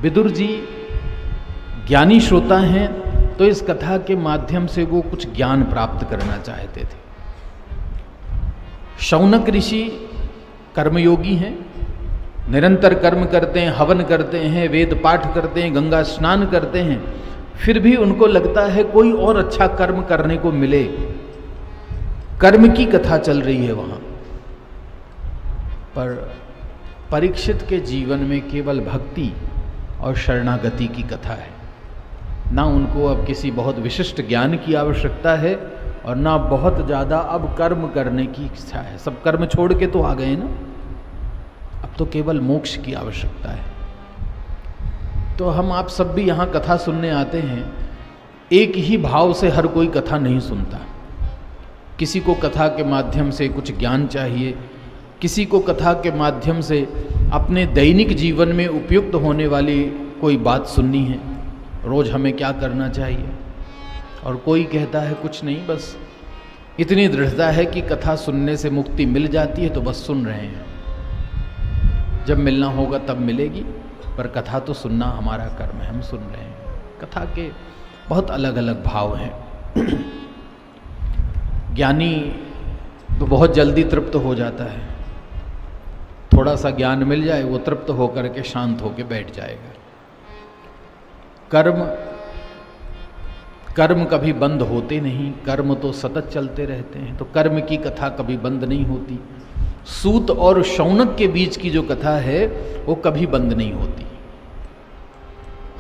विदुर जी ज्ञानी श्रोता हैं, तो इस कथा के माध्यम से वो कुछ ज्ञान प्राप्त करना चाहते थे। शौनक ऋषि कर्मयोगी हैं, निरंतर कर्म करते हैं, हवन करते हैं, वेद पाठ करते हैं, गंगा स्नान करते हैं, फिर भी उनको लगता है कोई और अच्छा कर्म करने को मिले। कर्म की कथा चल रही है वहाँ पर। परीक्षित के जीवन में केवल भक्ति और शरणागति की कथा है। ना उनको अब किसी बहुत विशिष्ट ज्ञान की आवश्यकता है और ना बहुत ज़्यादा अब कर्म करने की इच्छा है। सब कर्म छोड़ के तो आ गए ना, अब तो केवल मोक्ष की आवश्यकता है। तो हम आप सब भी यहाँ कथा सुनने आते हैं, एक ही भाव से हर कोई कथा नहीं सुनता। किसी को कथा के माध्यम से कुछ ज्ञान चाहिए, किसी को कथा के माध्यम से अपने दैनिक जीवन में उपयुक्त होने वाली कोई बात सुननी है, रोज़ हमें क्या करना चाहिए। और कोई कहता है कुछ नहीं, बस इतनी दृढ़ता है कि कथा सुनने से मुक्ति मिल जाती है तो बस सुन रहे हैं, जब मिलना होगा तब मिलेगी, पर कथा तो सुनना हमारा कर्म है, हम सुन रहे हैं। कथा के बहुत अलग अलग भाव हैं। ज्ञानी तो बहुत जल्दी तृप्त हो जाता है, थोड़ा सा ज्ञान मिल जाए वो तृप्त होकर के शांत होकर बैठ जाएगा। कर्म कभी बंद होते नहीं, कर्म तो सतत चलते रहते हैं, तो कर्म की कथा कभी बंद नहीं होती। सूत और शौनक के बीच की जो कथा है वो कभी बंद नहीं होती,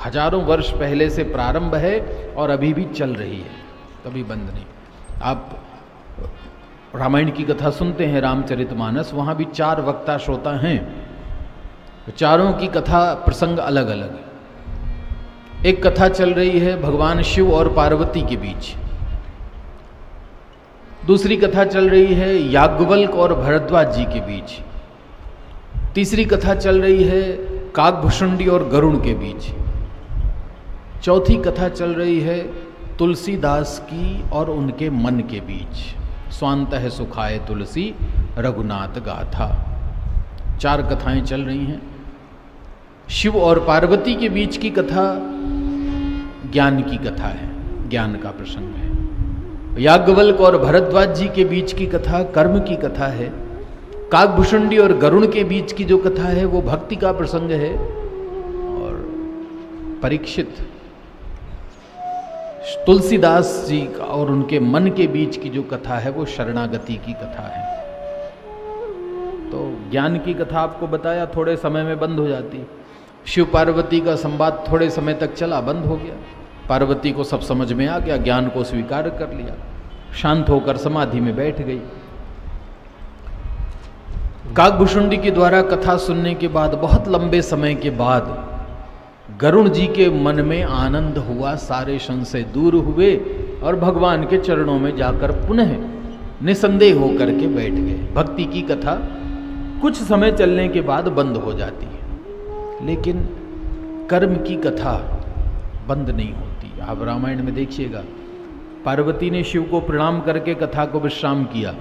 हजारों वर्ष पहले से प्रारंभ है और अभी भी चल रही है, कभी बंद नहीं। आप रामायण की कथा सुनते हैं, रामचरितमानस, वहाँ भी 4 वक्ता श्रोता हैं, चारों की कथा प्रसंग अलग अलग है। एक कथा चल रही है भगवान शिव और पार्वती के बीच, दूसरी कथा चल रही है याज्ञवल्क और भरद्वाज जी के बीच, तीसरी कथा चल रही है काकभुषुंडी और गरुण के बीच, चौथी कथा चल रही है तुलसीदास की और उनके मन के बीच। स्वांतः सुखाय तुलसी रघुनाथ गाथा। 4 कथाएं चल रही हैं। शिव और पार्वती के बीच की कथा ज्ञान की कथा है, ज्ञान का प्रसंग है। याज्ञवल्क और भरद्वाज जी के बीच की कथा कर्म की कथा है। काकभुषुंडी और गरुण के बीच की जो कथा है वो भक्ति का प्रसंग है। और परीक्षित तुलसीदास जी का और उनके मन के बीच की जो कथा है वो शरणागति की कथा है। तो ज्ञान की कथा आपको बताया थोड़े समय में बंद हो जाती। शिव पार्वती का संवाद थोड़े समय तक चला, बंद हो गया। पार्वती को सब समझ में आ गया, ज्ञान को स्वीकार कर लिया, शांत होकर समाधि में बैठ गई। काकभुषुंडी के द्वारा कथा सुनने के बाद बहुत लंबे समय के बाद गरुण जी के मन में आनंद हुआ, सारे संशय दूर हुए और भगवान के चरणों में जाकर पुनः निसंदेह होकर के बैठ गए। भक्ति की कथा कुछ समय चलने के बाद बंद हो जाती है, लेकिन कर्म की कथा बंद नहीं होती। आप रामायण में देखिएगा, पार्वती ने शिव को प्रणाम करके कथा को विश्राम किया,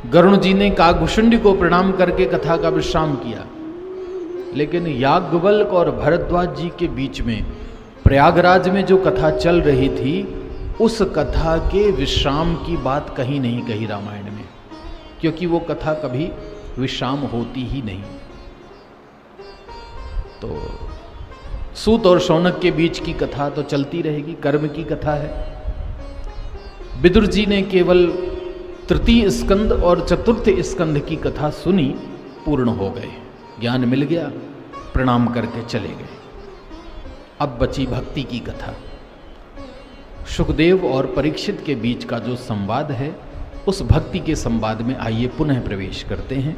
गरुण जी ने काकभुषुंडी को प्रणाम करके कथा का विश्राम किया, लेकिन याज्ञवल्क और भरद्वाज जी के बीच में प्रयागराज में जो कथा चल रही थी उस कथा के विश्राम की बात कहीं नहीं कही रामायण में, क्योंकि वो कथा कभी विश्राम होती ही नहीं। तो सूत और शौनक के बीच की कथा तो चलती रहेगी, कर्म की कथा है। विदुर जी ने केवल तृतीय स्कंद और चतुर्थ स्कंद की कथा सुनी, पूर्ण हो गए, ज्ञान मिल गया, प्रणाम करके चले गए। अब बची भक्ति की कथा। सुखदेव और परीक्षित के बीच का जो संवाद है, उस भक्ति के संवाद में आइए पुनः प्रवेश करते हैं।